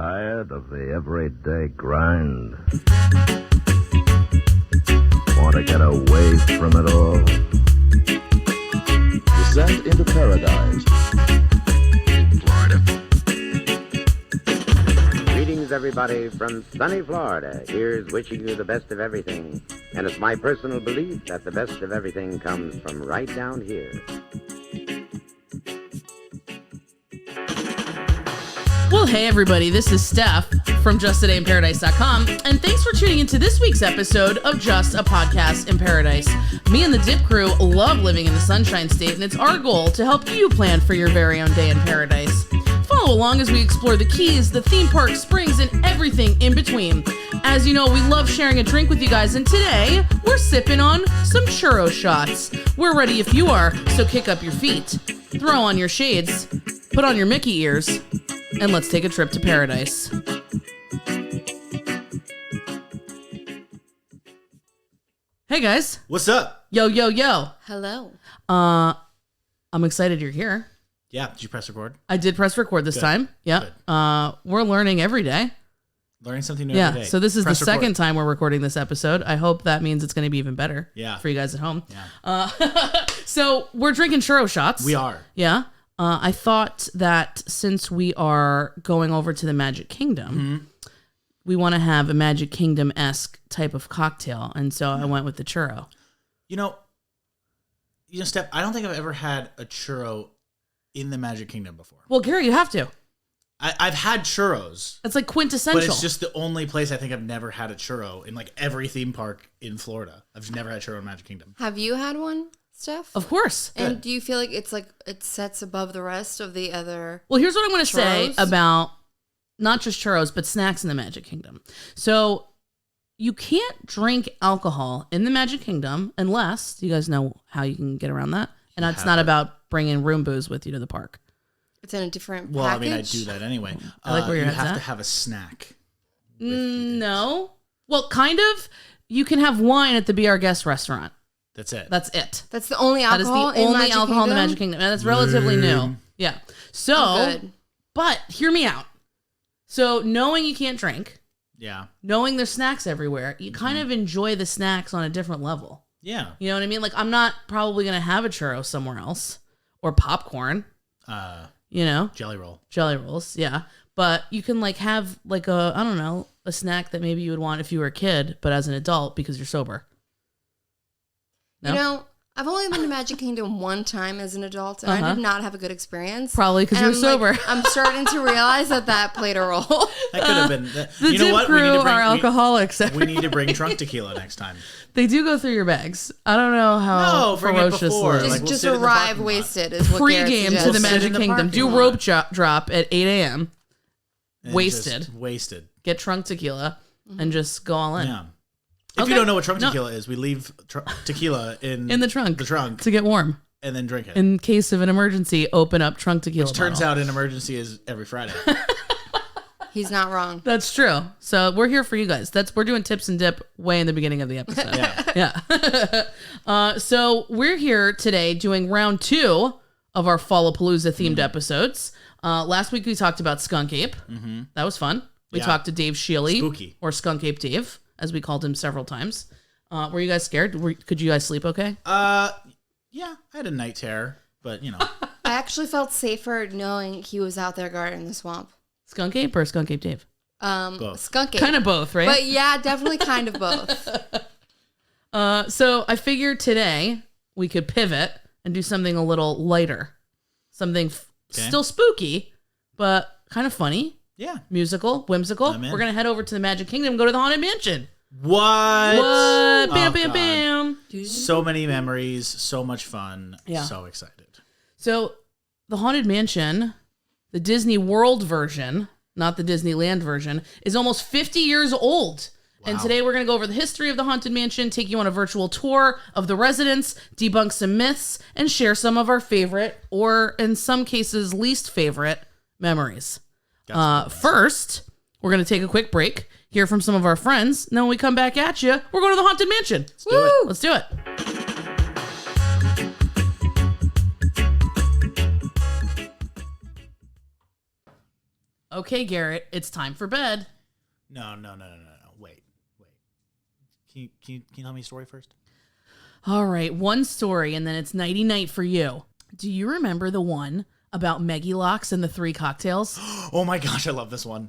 Tired of the everyday grind? Want to get away from it all? Descend into paradise. Florida. Greetings, everybody, from sunny Florida. Here's wishing you the best of everything. And it's my personal belief that the best of everything comes from right down here. Well, hey everybody, this is Steph from JustADayInParadise.com, and thanks for tuning into this week's episode of Just a Podcast in Paradise. Me and the Dip crew love living in the Sunshine State, and it's our goal to help you plan for your very own day in paradise. Follow along as we explore the keys, the theme park, springs, and everything in between. As you know, we love sharing a drink with you guys, and today we're sipping on some churro shots. We're ready if you are, so kick up your feet, throw on your shades, put on your Mickey ears, and let's take a trip to paradise. Hey guys. What's up? Yo, yo, yo. Hello. I'm excited you're here. Yeah, did you press record? I did press record this time. Yep. We're learning every day. Learning something new every day. So this is Press the record. second time we're recording this episode. I hope that means it's going to be even better for you guys at home. Yeah. So we're drinking churro shots. We are. Yeah. I thought that since we are going over to the Magic Kingdom, we want to have a Magic Kingdom-esque type of cocktail, and so I went with the churro. You know, Steph, I don't think I've ever had a churro in the Magic Kingdom before. Well, Gary, you have to. I've had churros. It's like quintessential. But it's just the only place I think I've never had a churro in like every theme park in Florida. I've just never had a churro in Magic Kingdom. Have you had one, Steph? Of course. And Good. do you feel like it's like it sets above the rest of the other? Well, here's what I'm going to say churros? about not just churros, but snacks in the Magic Kingdom. So you can't drink alcohol in the Magic Kingdom unless, you guys know how you can get around that? And it's not about bringing room booze with you to the park. It's in a different Well, package? I mean, I do that anyway. I like where your you head's have at. to have a snack. with you. No. Well, kind of. You can have wine at the Be Our Guest restaurant. That's it. That's it. That's the only That is the alcohol only alcohol in the Magic Kingdom. And that's relatively new. Yeah. So, Good. but hear me out. So, knowing you can't drink, Yeah. knowing there's snacks everywhere, you kind of enjoy the snacks on a different level. Yeah. You know what I mean? Like, I'm not probably going to have a churro somewhere else or popcorn, you know, Jelly roll. jelly rolls. Yeah. But you can like have like a, I don't know, a snack that maybe you would want if you were a kid, but as an adult because you're sober. No? You know, I've only been to Magic Kingdom one time as an adult, and I did not have a good experience. Probably because And you're I'm, sober. I'm starting to realize that played a role. That could have been. The You know Dip what? crew are alcoholics. We need to bring trunk tequila next time. They do go through your bags. I don't know how No, bring it before. ferociously. Like, we'll just sit in the arrive parking lot. wasted is what Garrett Pre-game to the suggests. Sit Magic in the Kingdom. parking Do lot. rope drop at 8 a.m. And Wasted. just wasted. Get trunk tequila and just go all in. Yeah. If Okay. you don't know what trunk No. tequila is, we leave tequila in In the trunk. The trunk, To get warm. and then drink it. In case of an emergency, open up trunk tequila Which turns bottle. out an emergency is every Friday. He's not wrong. That's true. So we're here for you guys. We're doing tips and dip way in the beginning of the episode. Yeah. So we're here today doing round 2 of our Fallapalooza themed episodes. Last week we talked about Skunk Ape. That was fun. We Yeah. talked to Dave Shealy. Spooky. Or Skunk Ape Dave, as we called him several times. Were you guys scared? Could you guys sleep okay? Yeah, I had a night terror, but you know. I actually felt safer knowing he was out there guarding the swamp. Skunk Ape or Skunk Ape Dave? Both. Skunk Ape. Kind of both, right? But yeah, definitely kind of both. So I figured today we could pivot and do something a little lighter. Something still spooky, but kind of funny. Yeah. Musical, whimsical. I'm in. We're going to head over to the Magic Kingdom and go to the Haunted Mansion. What? What? Bam, Oh, bam, God. bam. So many memories, so much fun. Yeah. So excited. So the Haunted Mansion, the Disney World version, not the Disneyland version, is almost 50 years old. And Wow. today we're going to go over the history of the Haunted Mansion, take you on a virtual tour of the residents, debunk some myths, and share some of our favorite, or in some cases, least favorite, memories. First, we're going to take a quick break, hear from some of our friends, and then when we come back at you, we're going to the Haunted Mansion. Let's do it. Okay, Garrett, it's time for bed. No. Wait. Can you tell me a story first? All right, one story, and then it's nighty-night for you. Do you remember the one about Meggy Locks and the 3 cocktails? Oh my gosh, I love this one.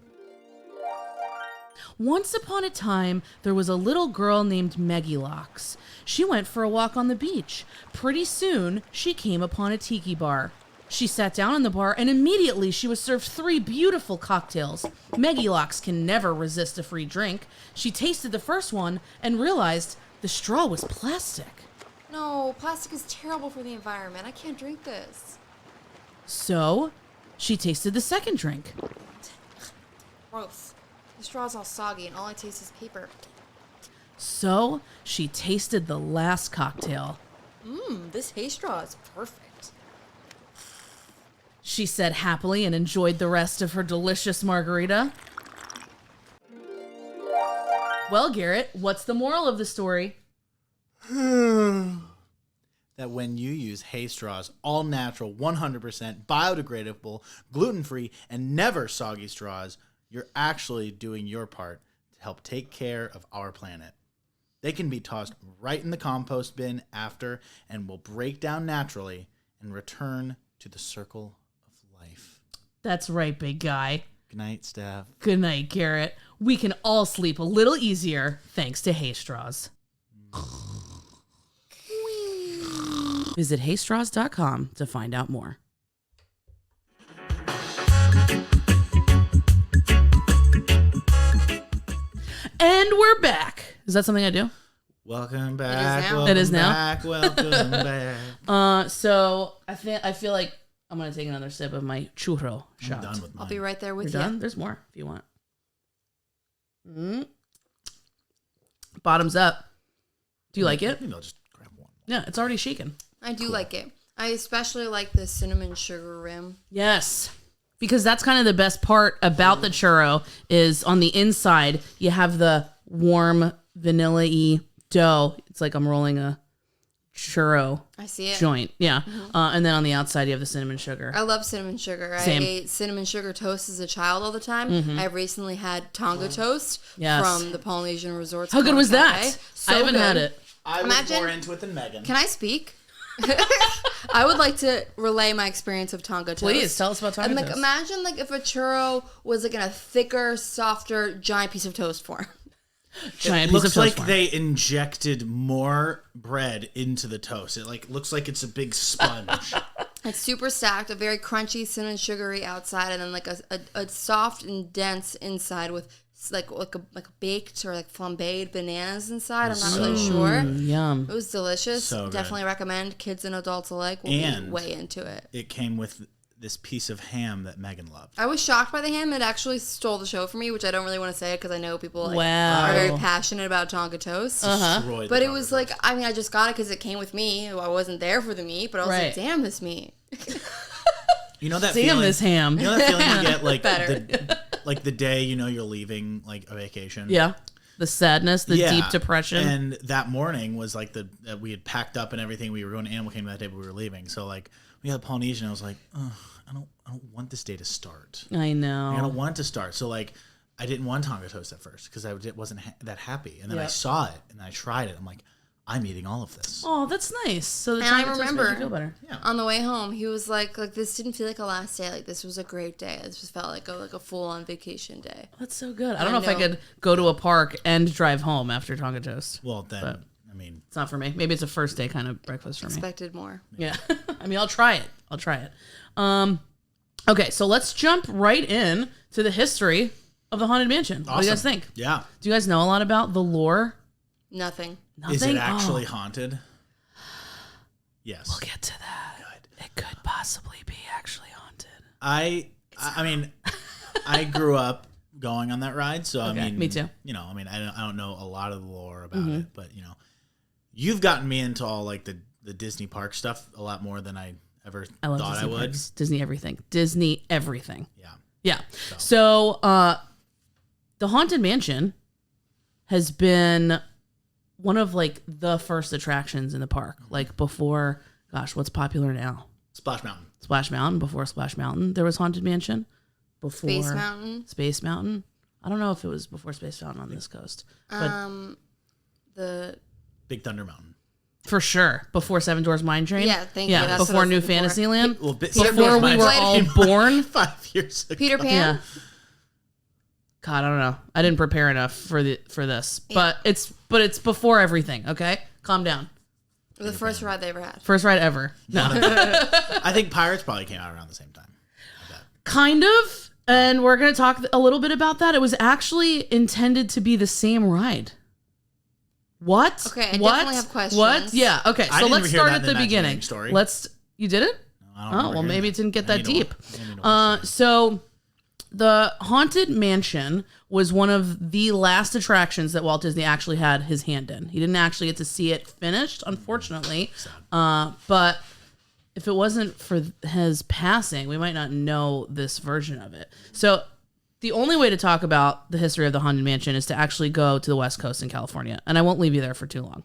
Once upon a time, there was a little girl named Meggy Locks. She went for a walk on the beach. Pretty soon, she came upon a tiki bar. She sat down in the bar, and immediately she was served 3 beautiful cocktails. Meggy Locks can never resist a free drink. She tasted the first one and realized the straw was plastic. No, plastic is terrible for the environment. I can't drink this. So, she tasted the second drink. Gross. The straw's all soggy and all I taste is paper. So, she tasted the last cocktail. This hay straw is perfect. She said happily and enjoyed the rest of her delicious margarita. Well, Garrett, what's the moral of the story? That when you use hay straws, all natural, 100% biodegradable, gluten-free, and never soggy straws, you're actually doing your part to help take care of our planet. They can be tossed right in the compost bin after and will break down naturally and return to the circle of life. That's right, big guy. Good night, Steph. Good night, Garrett. We can all sleep a little easier thanks to hay straws. Visit haystraws.com to find out more. And we're back. Is that something I do? Welcome back. now. It is now. Back, welcome back. So I feel like I'm gonna take another sip of my churro shot. I'm done with mine. I'll be right there with You're you. done? There's more if you want. Bottoms up. Do you like it? Maybe I'll just grab one. Yeah, it's already shaken. I do like it. I especially like the cinnamon sugar rim. Yes. Because that's kind of the best part about the churro is on the inside, you have the warm vanilla-y dough. It's like I'm rolling a churro I see it. joint. Yeah. And then on the outside, you have the cinnamon sugar. I love cinnamon sugar. Same. I ate cinnamon sugar toast as a child all the time. I recently had Tonga toast Yes. from the Polynesian Resorts. How good was that? Cafe. So I haven't good. had it. I was Imagine- more into it than Megan. Can I speak? I would like to relay my experience of Tonga toast. Please, tell us about Tonga And like, toast. imagine like if a churro was like in a thicker, softer, giant piece of toast form. Giant It piece looks of toast like form. they injected more bread into the toast. It like looks like it's a big sponge. It's super stacked, a very crunchy, cinnamon sugary outside, and then like a soft and dense inside with like a baked or like flambéed bananas inside. I'm not really sure. Yum. It was delicious. So good. Definitely recommend. Kids and adults alike will And- be way into it. It came with this piece of ham that Megan loved. I was shocked by the ham. It actually stole the show for me, which I don't really want to say because I know people like, Wow. are very passionate about Tonga toast. Destroyed But the it was Tonga like, I mean, I just got it because it came with me. I wasn't there for the meat, but I was Right. like, damn, this meat. toast. You know that Damn feeling. this ham. You know that feeling you get like Better. the day you know you're leaving like a vacation. Yeah. The sadness, the Yeah. deep depression. And that morning was like we had packed up and everything. We were going to Animal Kingdom that day, but we were leaving. So like we had Polynesian. I was like, ugh, I don't want this day to start. I know. I don't want it to start. So like I didn't want Tonga toast at first because I wasn't that happy. And then I Yep. saw it and I tried it. I'm like, I'm eating all of this. Oh, that's nice. So the And I Tonga toast remember- makes you feel better. On the way home, he was like this didn't feel like a last day. Like this was a great day. This just felt like a full on vacation day. That's so good. I don't know if I know. could go to a park and drive home after Tonga toast. Well, then, But- I mean, It's not for me. Maybe it's a first day kind of breakfast for me. Expected more. Yeah. I mean, I'll try it. Okay, so let's jump right in to the history of the Haunted Mansion. What do you guys awesome. think? Yeah. Do you guys know a lot about the lore? Nothing. Nothing? Is it Oh, actually haunted? Yes. we'll get to that. It could possibly be actually haunted. I mean, I grew up going on that ride, so I Okay, mean, me too. You know, I mean, I don't know a lot of the lore about it, but you know, you've gotten me into all like the Disney park stuff a lot more than I ever I love thought Disney I would. parks. Disney everything. Disney everything. Yeah. Yeah. So, the Haunted Mansion has been one of like the first attractions in the park. Like before, gosh, what's popular now? Splash Mountain. Splash Mountain. Before Splash Mountain, there was Haunted Mansion. before Space Mountain. I don't know if it was before Space Mountain on this coast, but The Big Thunder Mountain. for sure before Seven Dwarfs Mine Train. Yeah, thank you. That's what I before was New looking for. Fantasyland. Well, Before we were all born. 5 years ago. Peter Pan. Yeah. God, I don't know. I didn't prepare enough for this, but it's before everything. Okay, calm down. The first ride they ever had. First ride ever. No, I think Pirates probably came out around the same time. kind of. And we're gonna talk a little bit about that. It was actually intended to be the same ride. What? Okay, I what? definitely have questions. What? Yeah. Okay. I So didn't let's hear start that at in the the beginning. Imagineering story. You did it? I don't Oh, remember well, hearing maybe that. it didn't get I that need to deep. watch- I need to watch it. So the Haunted Mansion was one of the last attractions that Walt Disney actually had his hand in. He didn't actually get to see it finished, unfortunately. But if it wasn't for his passing, we might not know this version of it. So the only way to talk about the history of the Haunted Mansion is to actually go to the West Coast in California. And I won't leave you there for too long.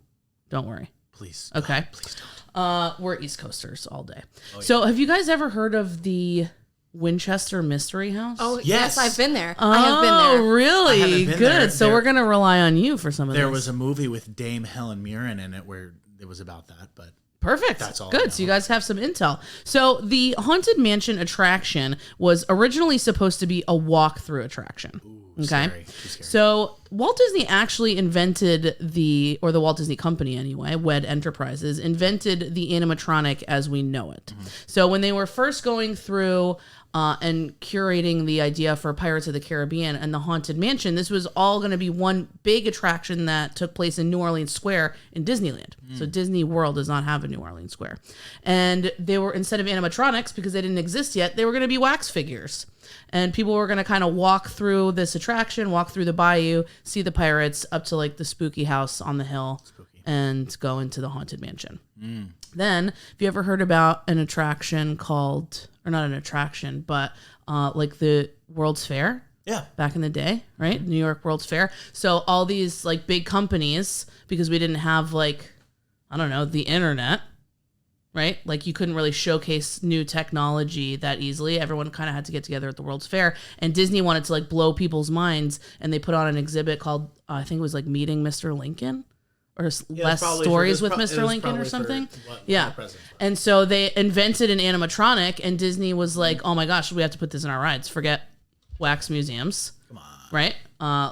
Don't worry. Please. Okay. God, please don't. We're East Coasters all day. So have you guys ever heard of the Winchester Mystery House? Oh, Yes. yes, I've been there. I have been there. Oh, really? I haven't been Good. there. So we're going to rely on you for some of There this. was a movie with Dame Helen Mirren in it where it was about that, but Perfect. That's all I Good. know. So you guys have some intel. So the Haunted Mansion attraction was originally supposed to be a walkthrough attraction. Okay. scary. Too scary. So Walt Disney actually invented the Walt Disney Company anyway, WED Enterprises, invented the animatronic as we know it. So when they were first going through and curating the idea for Pirates of the Caribbean and the Haunted Mansion, this was all going to be one big attraction that took place in New Orleans Square in Disneyland. So Disney World does not have a New Orleans Square. And they were, instead of animatronics, because they didn't exist yet, they were going to be wax figures. And people were going to kind of walk through this attraction, walk through the bayou, see the pirates up to like the spooky house on the hill, and go into the Haunted Mansion. Then, have you ever heard about an attraction called, or not an attraction, but like the World's Fair? Yeah. Back in the day, right? New York World's Fair. So all these like big companies, because we didn't have like, I don't know, the internet, right? Like you couldn't really showcase new technology that easily. Everyone kind of had to get together at the World's Fair, and Disney wanted to like blow people's minds, and they put on an exhibit called I think it was like Meeting Mr. Lincoln, or less stories with Mr. Lincoln or something. Yeah. And so they invented an animatronic, and Disney was like, "Oh my gosh, we have to put this in our rides. Forget wax museums, Come on. right?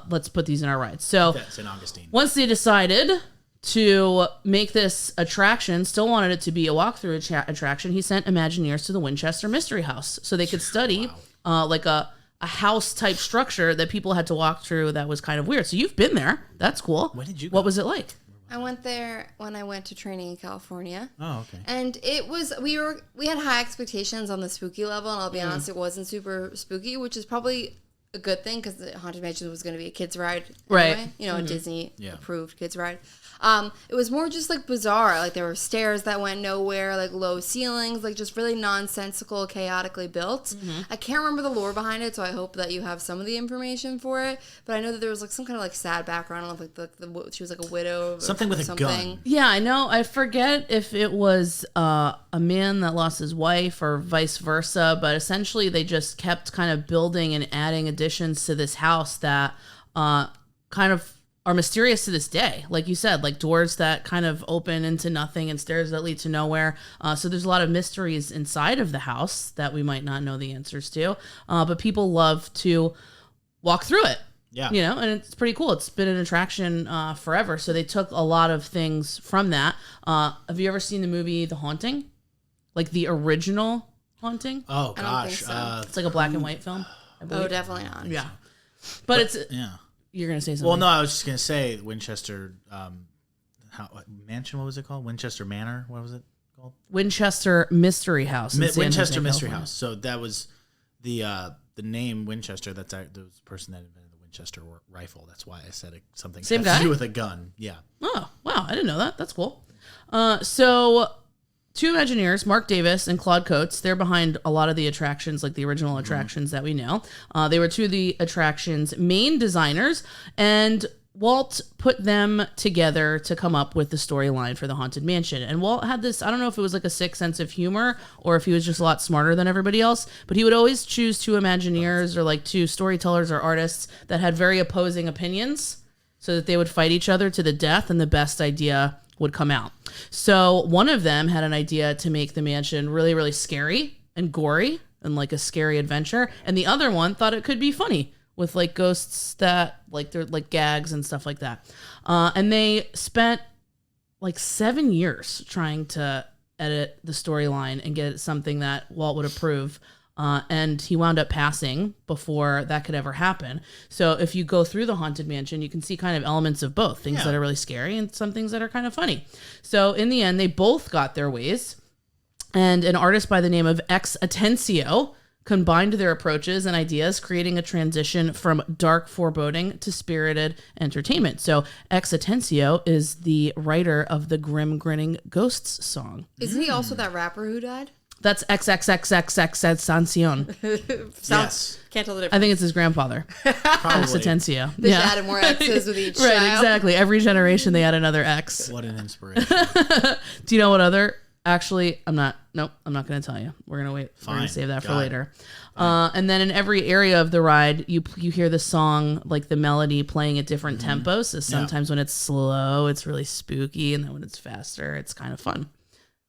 Let's put these in our rides." So That's St. Augustine. once they decided to make this attraction, still wanted it to be a walkthrough attraction, he sent Imagineers to the Winchester Mystery House so they could study like a house type structure that people had to walk through that was kind of weird. So you've been there. That's cool. When did you What go? was it like? I went there when I went to training in California. Oh, okay. And it was we had high expectations on the spooky level, and I'll be honest, it wasn't super spooky, which is probably a good thing because the Haunted Mansion was going to be a kids ride, Right. anyway. You know, a Disney Yeah. approved kids ride. It was more just like bizarre. Like there were stairs that went nowhere, like low ceilings, like just really nonsensical, chaotically built. I can't remember the lore behind it, so I hope that you have some of the information for it. But I know that there was like some kind of like sad background. I don't know if like she was like a widow, or Something with a gun. Yeah, I know. I forget if it was a man that lost his wife or vice versa, but essentially they just kept kind of building and adding additions to this house that kind of are mysterious to this day. Like you said, like doors that kind of open into nothing and stairs that lead to nowhere. So there's a lot of mysteries inside of the house that we might not know the answers to. But people love to walk through it. Yeah. You know, and it's pretty cool. It's been an attraction forever. So they took a lot of things from that. Have you ever seen the movie The Haunting? Like the original Haunting? Oh, I don't think gosh. so. It's like a black and white film. I Oh, believe. definitely not. Yeah. But it's, Yeah. you're going to say something. Well, no, I was just going to say Winchester Mansion, what was it called? Winchester Manor, what was it called? Winchester Mystery House. in San Winchester Jose, Mystery California. House. So that was the name Winchester. That's the person that invented the Winchester rifle. That's why I said something Same has to guy? do with a gun. Yeah. Oh, wow. I didn't know that. That's cool. So two Imagineers, Mark Davis and Claude Coates, they're behind a lot of the attractions, like the original attractions that we know. They were two of the attractions' main designers. And Walt put them together to come up with the storyline for the Haunted Mansion. And Walt had this, I don't know if it was like a sick sense of humor or if he was just a lot smarter than everybody else, but he would always choose two Imagineers or like two storytellers or artists that had very opposing opinions so that they would fight each other to the death and the best idea would come out. So one of them had an idea to make the mansion really, really scary and gory and like a scary adventure. And the other one thought it could be funny with like ghosts that like they're like gags and stuff like that. And they spent like 7 years trying to edit the storyline and get something that Walt would approve. And he wound up passing before that could ever happen. So if you go through the Haunted Mansion, you can see kind of elements of both things that are really scary and some things that are kind of funny. So in the end, they both got their ways. And an artist by the name of xxxtentacion combined their approaches and ideas, creating a transition from dark foreboding to spirited entertainment. So xxxtentacion is the writer of the Grim Grinning Ghosts song. Isn't he also that rapper who died? That's xxxtentacion. Yes. Can't tell the difference. I think it's his grandfather. Probably. xxxtentacion. They just added more X's with each Right, child. exactly. Every generation they add another X. What an inspiration. Do you know what other? Actually, I'm not going to tell you. We're going to wait. We're going to save that for later. And then in every area of the ride, you hear the song, like the melody playing at different tempos. So sometimes when it's slow, it's really spooky. And then when it's faster, it's kind of fun.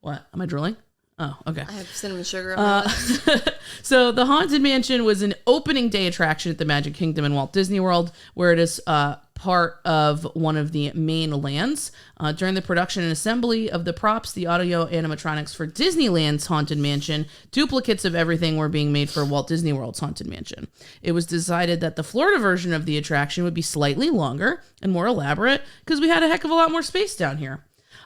What? Am I drooling? Oh, okay. I have cinnamon sugar on my lips. So the Haunted Mansion was an opening day attraction at the Magic Kingdom in Walt Disney World, where it is part of one of the main lands. During the production and assembly of the props, the audio animatronics for Disneyland's Haunted Mansion, duplicates of everything were being made for Walt Disney World's Haunted Mansion. It was decided that the Florida version of the attraction would be slightly longer and more elaborate because we had a heck of a lot more space down here.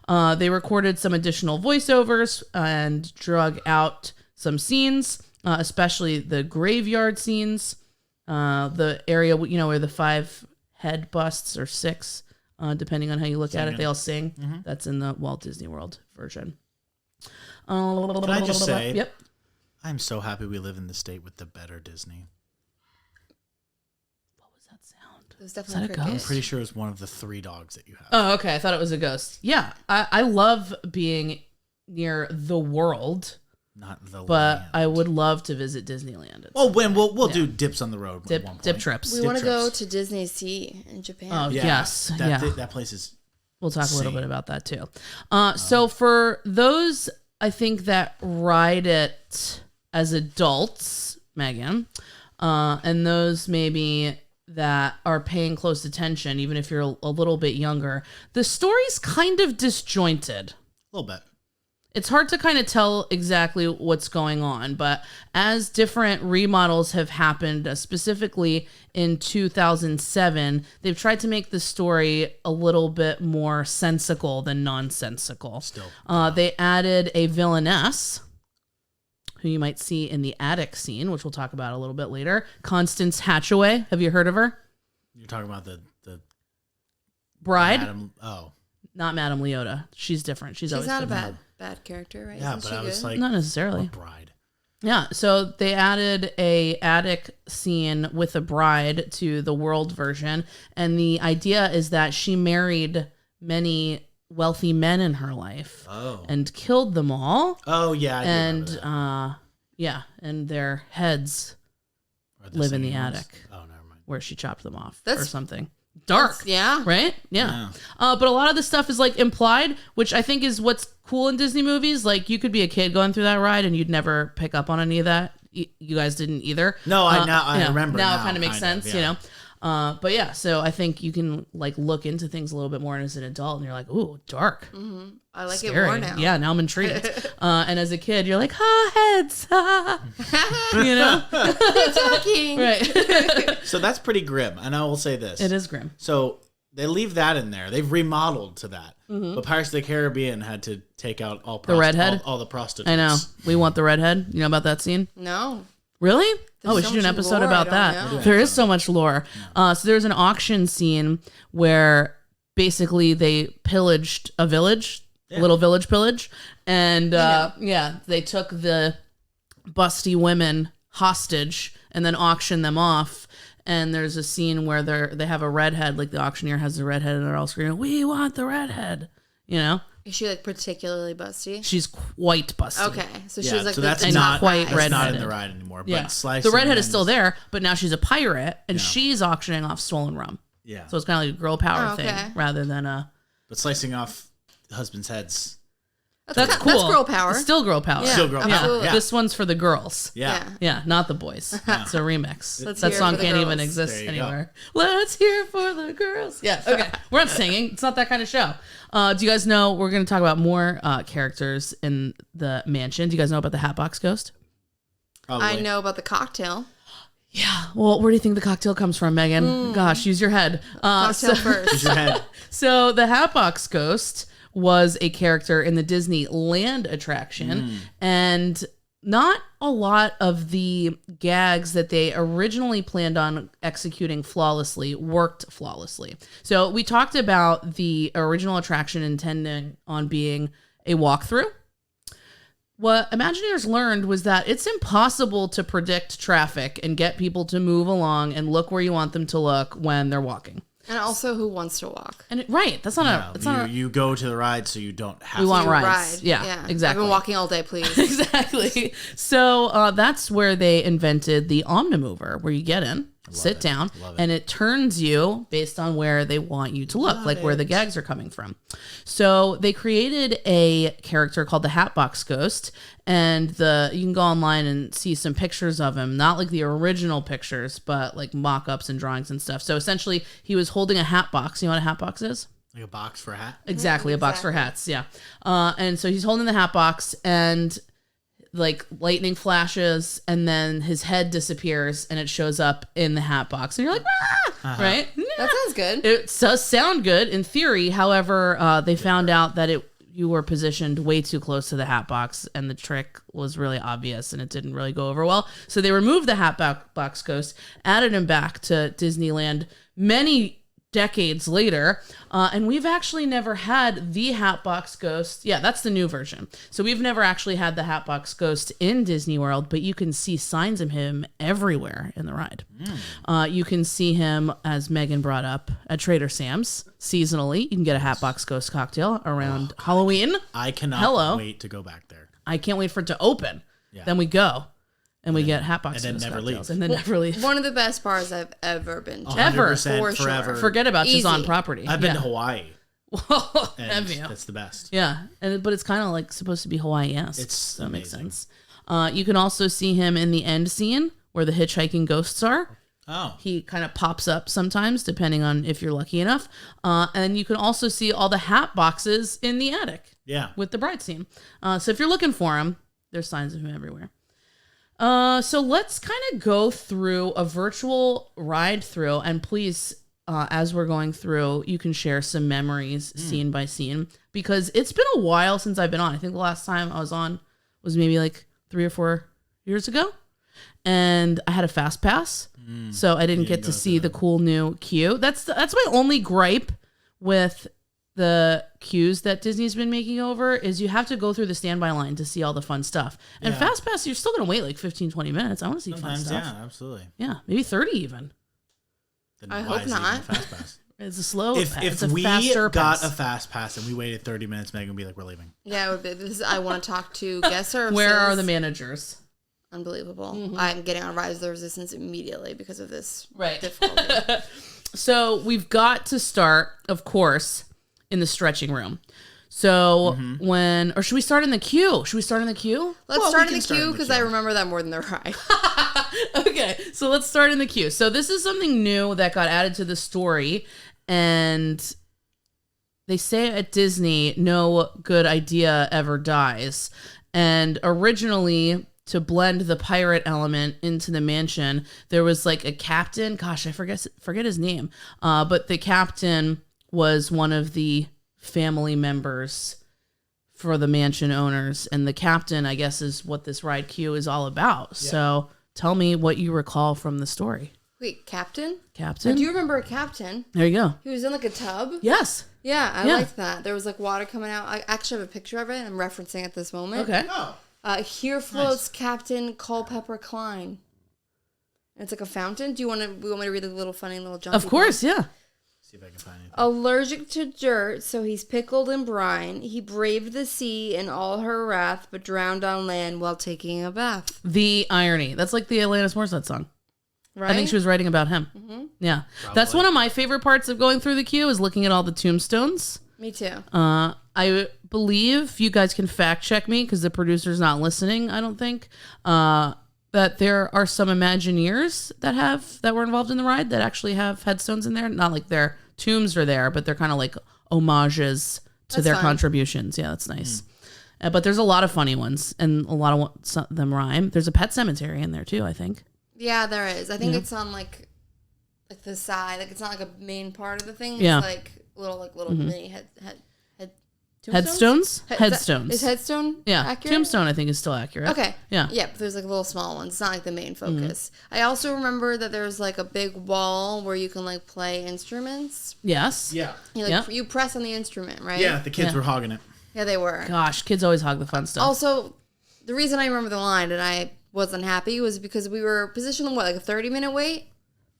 They recorded some additional voiceovers and drug out some scenes, especially the graveyard scenes, the area, where the 5 head busts or 6, depending on how you look at it. They all sing. Mm-hmm. That's in the Walt Disney World version. Can I just say, yep. I'm so happy we live in the state with the better Disney. What was that sound? It was definitely a cricket. ghost? I'm pretty sure it's one of the 3 dogs that you have. Oh, okay. I thought it was a ghost. Yeah. I love being near the world, Not the but land. I would love to visit Disneyland. Well, when we'll do dips on the road at one point. Dip trips. We want to go to Disney Sea in Japan. Oh, Yeah, yes. That place is. We'll talk a little Insane. bit about that too. So for those, I think that ride it as adults, Megan, and those maybe that are paying close attention, even if you're a little bit younger, the story's kind of disjointed. A little bit. It's hard to kind of tell exactly what's going on, but as different remodels have happened, specifically in 2007, they've tried to make the story a little bit more sensical than nonsensical. Still. They added a villainess, who you might see in the attic scene, which we'll talk about a little bit later. Constance Hatchaway. Have you heard of her? You're talking about the Bride? Not Madame Leota. She's different. She's always not a been bad character, right? Yeah, Isn't but she I was good? like, Not necessarily. what bride? Yeah, so they added a attic scene with a bride to the world version, and the idea is that she married many wealthy men in her life and killed them all. Oh yeah, I do and remember that. and their heads Are the live in the same ones? attic Oh, never mind. where she chopped them off or That's- something. Dark. Yeah. Right? Yeah. But a lot of the stuff is like implied, which I think is what's cool in Disney movies. Like you could be a kid going through that ride and you'd never pick up on any of that. You guys didn't either. No, I remember. Now Now it kind of makes sense, yeah. But yeah, so I think you can like look into things a little bit more as an adult and you're like, ooh, dark. Mm-hmm. I like Scary. it more now. Yeah, now I'm intrigued. And as a kid, you're like, heads. You know? Talking. Right. So that's pretty grim, and I will say this: It is grim. So they leave that in there. They've remodeled to that. But Pirates of the Caribbean had to take out all The redhead? all the prostitutes. I know. We want the redhead. You know about that scene? No. Really? There's We so should do an much episode lore, about I that. don't know. There is so much lore. So there's an auction scene where basically they pillaged a village, a little village pillage, and they took the busty women hostage and then auctioned them off. and there's a scene where they have a redhead, like the auctioneer has a redhead, and they're all screaming, "We want the redhead!" You know? Is she like particularly busty? She's quite busty. Okay, so Yeah, she's like so that's the not top quite guy. that's not in redheaded. the ride anymore. But Yeah, slicing the redhead is ends- still there, but now she's a pirate, and she's auctioning off stolen rum. Yeah, So it's kind of like a girl power Oh, thing okay. rather than a. but slicing off husbands' heads. That's cool. That's girl power. It's still girl power. Yeah, Still girl power. absolutely. Yeah. This one's for the girls. Yeah. Yeah, not the boys. It's a remix. Let's That hear it song for the can't even girls. exist There you go. anywhere. Let's hear it for the girls. Yeah, okay. We're not singing. It's not that kind of show. Do you guys know we're going to talk about more characters in the mansion? Do you guys know about the Hatbox Ghost? Probably. I know about the cocktail. Yeah. Well, where do you think the cocktail comes from, Megan? Gosh, use your head. Cocktail Use first. your head. So the Hatbox Ghost was a character in the Disneyland attraction, and not a lot of the gags that they originally planned on executing flawlessly worked flawlessly. So we talked about the original attraction intending on being a walkthrough. What Imagineers learned was that it's impossible to predict traffic and get people to move along and look where you want them to look when they're walking. And also, who wants to walk? And right, that's not No, a. It's not. you go to the ride so you don't have We to. want You rides. ride. Yeah, exactly. I've been walking all day, please. Exactly. So that's where they invented the Omnimover, where you get in, sit down, and it turns you based on where they want you to look, like where the gags are coming from. So they created a character called the Hatbox Ghost, and you can go online and see some pictures of him, not like the original pictures, but like mock-ups and drawings and stuff. So essentially, he was holding a hat box. You know what a hat box is? Like a box for a hat. Exactly, a box for hats, yeah. And so he's holding the hat box, and like lightning flashes, and then his head disappears, and it shows up in the hat box, and you're like, ah! Right? That sounds good. It does sound good in theory. However, they found out that you were positioned way too close to the hat box, and the trick was really obvious, and it didn't really go over well. So they removed the Hatbox Ghost, added him back to Disneyland many decades later, and we've actually never had the Hatbox Ghost. Yeah, that's the new version. So we've never actually had the Hatbox Ghost in Disney World, but you can see signs of him everywhere in the ride. You can see him, as Megan brought up, at Trader Sam's seasonally. You can get a Hatbox Ghost cocktail around Halloween. I cannot wait to go back there. I can't wait for it to open. Yeah. Then we go. And we get Hatbox and then Ghost never cocktails, leave. And then never leave. One of the best bars I've ever been to. Ever. 100% For sure. forever. Forget about just Easy. on property. I've been Yeah. to Hawaii, and Have you? that's the best. Yeah, but it's kind of like supposed to be Hawaii-esque. It's that makes amazing. sense. You can also see him in the end scene where the hitchhiking ghosts are. Oh, He kind of pops up sometimes, depending on if you're lucky enough. And you can also see all the hat boxes in the attic yeah. with the bride scene. So if you're looking for him, there's signs of him everywhere. So let's kind of go through a virtual ride through, and please, as we're going through, you can share some memories scene by scene, because it's been a while since I've been on. I think the last time I was on was maybe like 3 or 4 years ago, and I had a fast pass, so I didn't get to see the cool new queue. That's my only gripe with the queues that Disney's been making over, is you have to go through the standby line to see all the fun stuff. And Yeah. Fast Pass, you're still going to wait like 15, 20 minutes. I want to see Sometimes, fun stuff. yeah, absolutely. Yeah, maybe 30 even. Then I why hope is it even not. a fast pass? It's a slow If pass. It's a we faster got pass. a fast pass and we waited 30 minutes, Megan would be like, "We're leaving." Yeah, it would be, I want to talk to guest services. Where are the managers? Unbelievable. I'm getting on Rise of the Resistance immediately because of this Right. difficulty. So we've got to start, of course, in the stretching room. So or should we start in the queue? Should we start in the queue? Let's Well, start we in can the start in queue the because queue. I remember that more than the ride. Okay, so let's start in the queue. So this is something new that got added to the story, and they say at Disney, no good idea ever dies. And originally, to blend the pirate element into the mansion, there was like a captain. Gosh, I forget his name. But the captain was one of the family members for the mansion owners, and the captain, I guess, is what this ride queue is all about. So tell me what you recall from the story. Wait, Captain? Captain? I do remember a captain. There you go. He was in like a tub. Yes. Yeah, I Yeah. liked that. There was like water coming out. I actually have a picture of it. I'm referencing at this moment. Okay. Oh, Here floats Captain Culpepper Klein. It's like a fountain. We want me to read the little funny little jumpy Of course, yeah. See if I can find anything. Allergic to dirt, so he's pickled in brine. He braved the sea in all her wrath, but drowned on land while taking a bath. The irony. That's like the Alanis Morissette song. Right? I think she was writing about him. Mm-hmm. Yeah. That's one of my favorite parts of going through the queue is looking at all the tombstones. Me too. I believe you guys can fact check me because the producer's not listening, I don't think. That there are some Imagineers that were involved in the ride that actually have headstones in there. Not like their tombs are there, but they're kind of like homages to their contributions. Yeah, that's nice. But there's a lot of funny ones, and a lot of them rhyme. There's a pet cemetery in there too, I think. Yeah, there is. I think it's on like the side. Like it's not like a main part of the thing. It's Yeah. like little mini Headstones? Headstones. Is headstone accurate? Tombstone I think is still accurate. Okay. Yeah. Yeah, but there's like little small ones. It's not like the main focus. I also remember that there's like a big wall where you can like play instruments. Yes. Yeah. You press on the instrument, right? Yeah, the kids were hogging it. Yeah, they were. Gosh, kids always hog the fun stuff. Also, the reason I remember the line and I wasn't happy was because we were positioned like a 30-minute wait.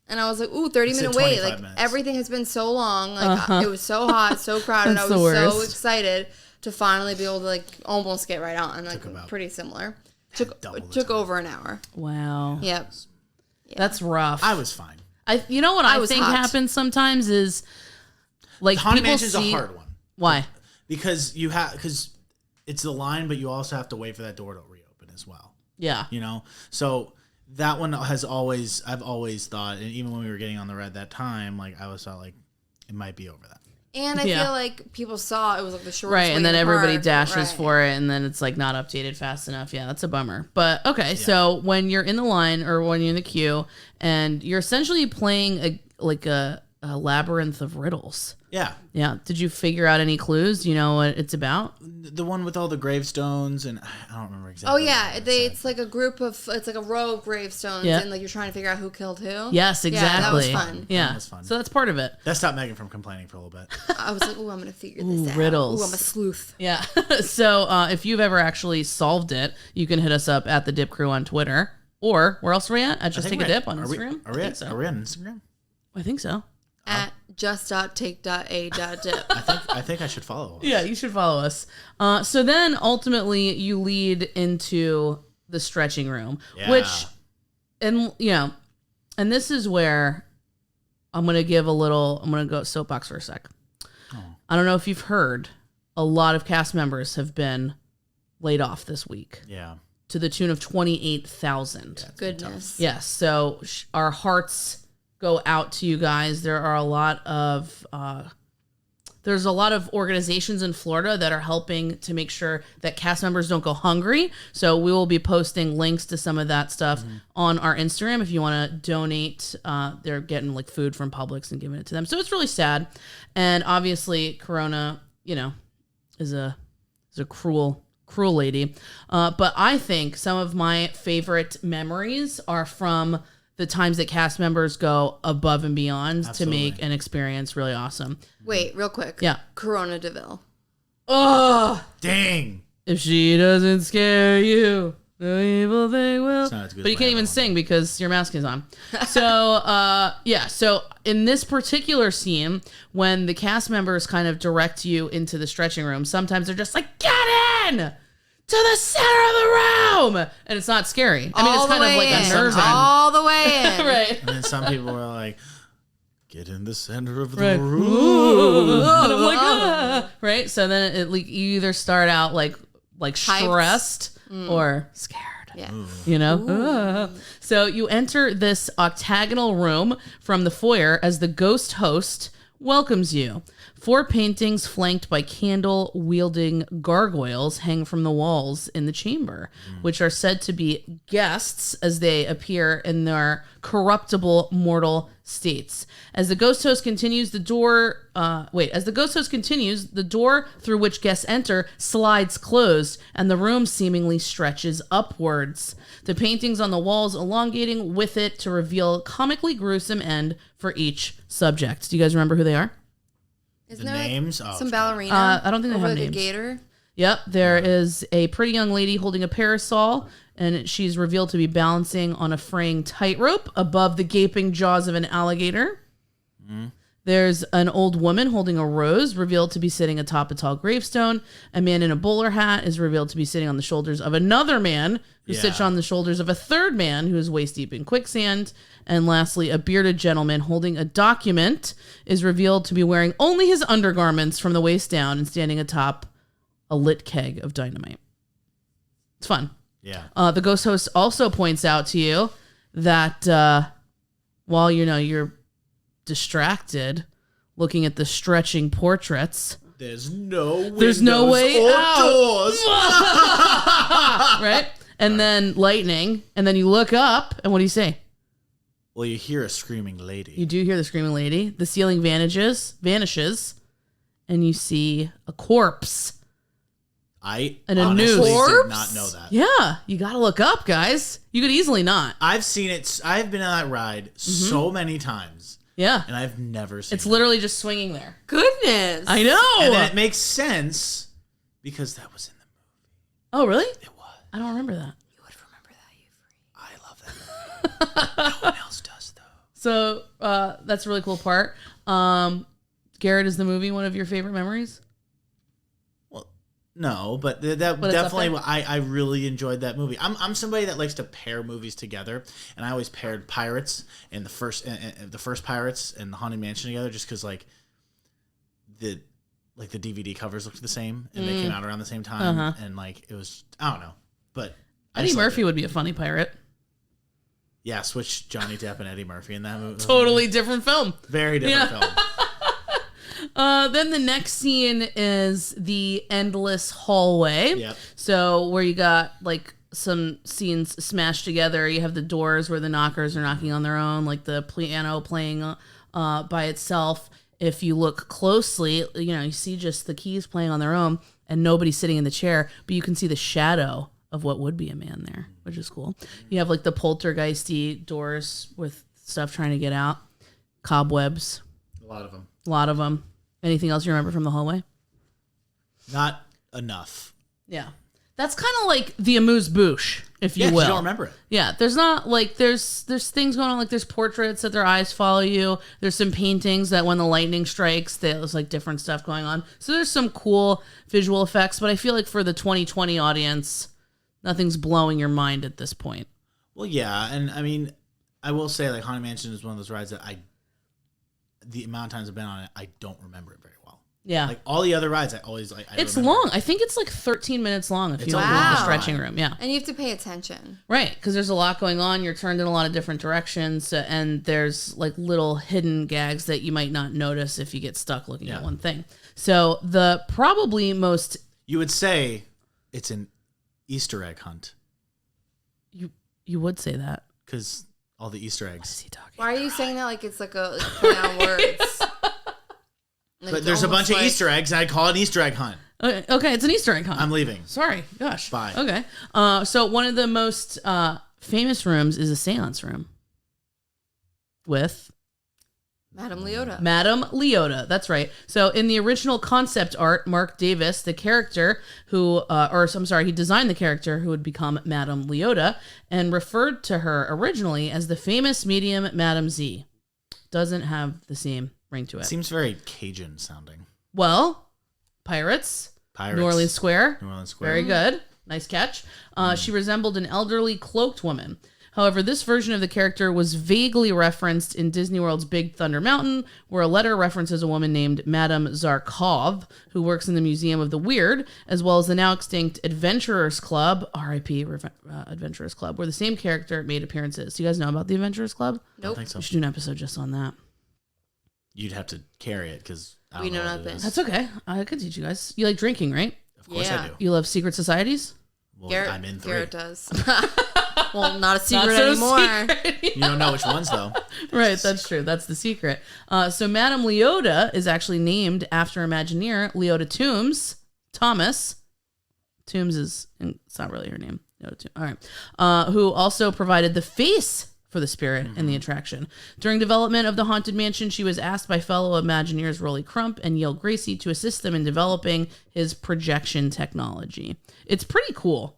And I was like, ooh, 30-minute wait. Like, minutes. Everything has been so long. Like, it was so hot, so crowded. That's I was the so worst. excited to finally be able to, like, almost get right on. Like, pretty similar. Took over an hour. Wow. Yep. That's rough. I was fine. You know what I was think hot. happens sometimes is like Haunted people Mansion's see a hard one. Why? Because it's the line, but you also have to wait for that door to reopen as well. Yeah. You know? So that one I've always thought, and even when we were getting on the ride that time, like I always thought like it might be over that. And I feel like people saw it was like the short Right, and then everybody dashes right. for it, and then it's like not updated fast enough. Yeah, that's a bummer. But okay, so when you're in the line or when you're in the queue, and you're essentially playing a labyrinth of riddles. Yeah. Yeah. Did you figure out any clues? Do you know what it's about? The one with all the gravestones, and I don't remember exactly. Oh yeah, it's like a group of it's like a row of gravestones, Yeah. and like you're trying to figure out who killed who. Yes, exactly. Yeah, that was fun. Yeah, That was fun. So that's part of it. That stopped Megan from complaining for a little bit. I was like, ooh, I'm gonna figure this out. riddles. Ooh, I'm a sleuth. Yeah. So if you've ever actually solved it, you can hit us up at the Dip Crew on Twitter, or where else are we at? At Just Take a Dip on Instagram. Are we on Instagram? I think so. At just.take.a.dip. I think I should follow us. Yeah, you should follow us. So then ultimately you lead into the stretching room, which, and this is where I'm going to go soapbox for a sec. Oh. I don't know if you've heard, a lot of cast members have been laid off this week. Yeah. To the tune of 28,000. Goodness. Yes. So our hearts go out to you guys. There are a lot of there's a lot of organizations in Florida that are helping to make sure that cast members don't go hungry. So we will be posting links to some of that stuff on our Instagram if you want to donate. They're getting like food from Publix and giving it to them. So it's really sad. And obviously Corona, is a cruel lady. But I think some of my favorite memories are from the times that cast members go above and beyond to make an experience really awesome. Wait, real quick. Yeah. Corona DeVille. Oh, Dang. if she doesn't scare you, the evil thing will. not as good But as you my can't other even one. sing because your mask is on. So, So in this particular scene, when the cast members kind of direct you into the stretching room, sometimes they're just like, "Get in! To the center of the room!" And it's not scary. I mean, it's kind of like a nerve end. All the way in. Right. And then some people were like, "Get in the center of the Right. room." And I'm like, "Ah." Right. So then you either start out like stressed or scared. Yeah. Ah. So you enter this octagonal room from the foyer as the ghost host welcomes you. 4 paintings flanked by candle-wielding gargoyles hang from the walls in the chamber, which are said to be guests as they appear in their corruptible mortal states. As the ghost host continues, the door through which guests enter slides closed, and the room seemingly stretches upwards. The paintings on the walls elongating with it to reveal comically gruesome end for each subject. Do you guys remember who they are? Isn't The there names? like Oh, some God. ballerina? I don't think they over have like names. a gator. Yep, there is a pretty young lady holding a parasol, and she's revealed to be balancing on a fraying tightrope above the gaping jaws of an alligator. There's an old woman holding a rose, revealed to be sitting atop a tall gravestone. A man in a bowler hat is revealed to be sitting on the shoulders of another man, who sits on the shoulders of a third man who is waist deep in quicksand. And lastly, a bearded gentleman holding a document is revealed to be wearing only his undergarments from the waist down and standing atop a lit keg of dynamite. It's fun. Yeah. The ghost host also points out to you that while you're distracted looking at the stretching portraits, There's no way or out. doors. Right? And then lightning, and then you look up, and what do you say? Well, you hear a screaming lady. You do hear the screaming lady. The ceiling vanishes, and you see a corpse. I And a honestly noose. did not know that. Yeah, you gotta look up, guys. You could easily not. I've seen it. I've been on that ride so many times, Yeah. and I've never seen It's it. literally just swinging there. Goodness. I know. And then it makes sense because that was in the movie. Oh, really? It was. I don't remember that. You would remember that, you freak. I love that movie. No one else does, though. So that's a really cool part. Garrett, is the movie one of your favorite memories? Well, no, but that But it's up definitely. there? I really enjoyed that movie. I'm somebody that likes to pair movies together, and I always paired Pirates and the first Pirates and the Haunted Mansion together, just because the DVD covers looked the same and they came out around the same time, and it was, I don't know, but I Eddie just liked Murphy it. would be a funny pirate. Yeah, switch Johnny Depp and Eddie Murphy in that movie. Totally different film. Very different film. Then the next scene is the endless hallway. Yep. So where you got some scenes smashed together. You have the doors where the knockers are knocking on their own, like the piano playing by itself. If you look closely, you see just the keys playing on their own and nobody sitting in the chair, but you can see the shadow of what would be a man there, which is cool. You have the poltergeisty doors with stuff trying to get out, cobwebs, A lot of them. a lot of them. Anything else you remember from the hallway? Not enough. Yeah. That's kind of like the amuse-bouche, if you Yeah, 'cause will. you don't remember it. Yeah, there's not there's things going on, there's portraits that their eyes follow you. There's some paintings that when the lightning strikes, there's different stuff going on. So there's some cool visual effects, but I feel like for the 2020 audience, nothing's blowing your mind at this point. Well, yeah, and I mean, I will say Haunted Mansion is one of those rides that the amount of times I've been on it, I don't remember it very well. Yeah. All the other rides, I always It's remember. long. I think it's 13 minutes long if It's you don't a go to the long stretching ride. room. Yeah. And you have to pay attention. Right, because there's a lot going on. You're turned in a lot of different directions, and there's little hidden gags that you might not notice if you get stuck looking at one thing. So the probably most You would say it's an Easter egg hunt you would say that. because all the Easter eggs. Is he talking? Why are you saying that like it's a play on words? But there's a bunch of Easter eggs, and I call it an Easter egg hunt. Okay, it's an Easter egg hunt. I'm leaving. Sorry, gosh. Bye. Okay. So one of the most famous rooms is a seance room with Madame Leota. Madame Leota. That's right. So in the original concept art, Mark Davis, the character he designed the character who would become Madame Leota and referred to her originally as the famous medium Madame Z. Doesn't have the same ring to it. Seems very Cajun sounding. Well, Pirates. Pirates. New Orleans Square. New Orleans Square. Very good. Nice catch. She resembled an elderly cloaked woman. However, this version of the character was vaguely referenced in Disney World's Big Thunder Mountain, where a letter references a woman named Madame Zarkov, who works in the Museum of the Weird, as well as the now extinct Adventurers Club, R.I.P. Adventurers Club, where the same character made appearances. Do you guys know about the Adventurers Club? I don't think so. We should do an episode just on that. You'd have to carry it because I don't We know what it nothing. is. That's okay. I could teach you guys. You like drinking, right? Of course Yeah. I do. You love secret societies? Well, Garrett, I'm in 3. Garrett does. Well, not a secret so anymore. secret. You don't know which ones though. Right, that's true. That's the secret. So Madame Leota is actually named after Imagineer Leota Thomas. Toombs it's not really her name. Leota Toombs. All right. Who also provided the face for the spirit and the attraction. During development of the Haunted Mansion, she was asked by fellow Imagineers Rolly Crump and Yale Gracie to assist them in developing his projection technology. It's pretty cool.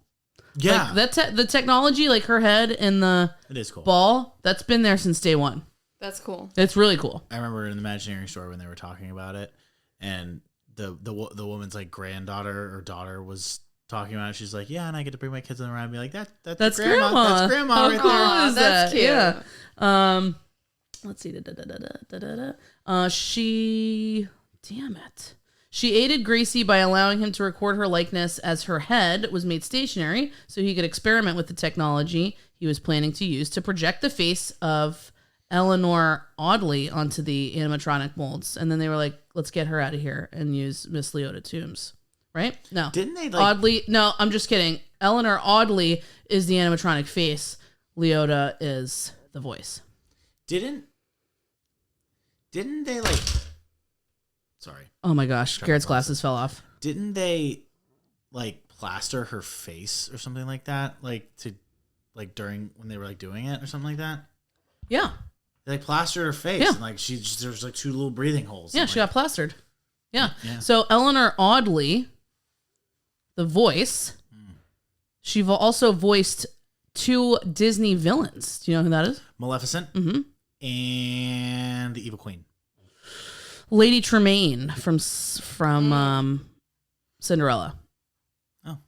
Yeah. Like the technology, like her head and the It is cool. ball, that's been there since day one. That's cool. It's really cool. I remember in the Imagineering store when they were talking about it, and the woman's like granddaughter or daughter was talking about it. She's like, yeah, and I get to bring my kids around and be like, that's grandma. That's grandma How right cool there. is That's that? cute. Yeah. Let's see. She aided Gracie by allowing him to record her likeness as her head was made stationary so he could experiment with the technology he was planning to use to project the face of Eleanor Audley onto the animatronic molds. And then they were like, let's get her out of here and use Miss Leota Toombs. Right? No. Didn't they like Audley? No, I'm just kidding. Eleanor Audley is the animatronic face. Leota is the voice. Didn't they like? Sorry. Oh my gosh, Garrett's glasses fell off. Didn't they like plaster her face or something like that? During when they were like doing it or something like that? Yeah. They like plastered her face Yeah. and like there's like 2 little breathing holes. Yeah, and, she like, got plastered. Yeah. Yeah. So Eleanor Audley, the voice, she also voiced 2 Disney villains. Do you know who that is? Maleficent and the Evil Queen. Lady Tremaine from Cinderella. Oh.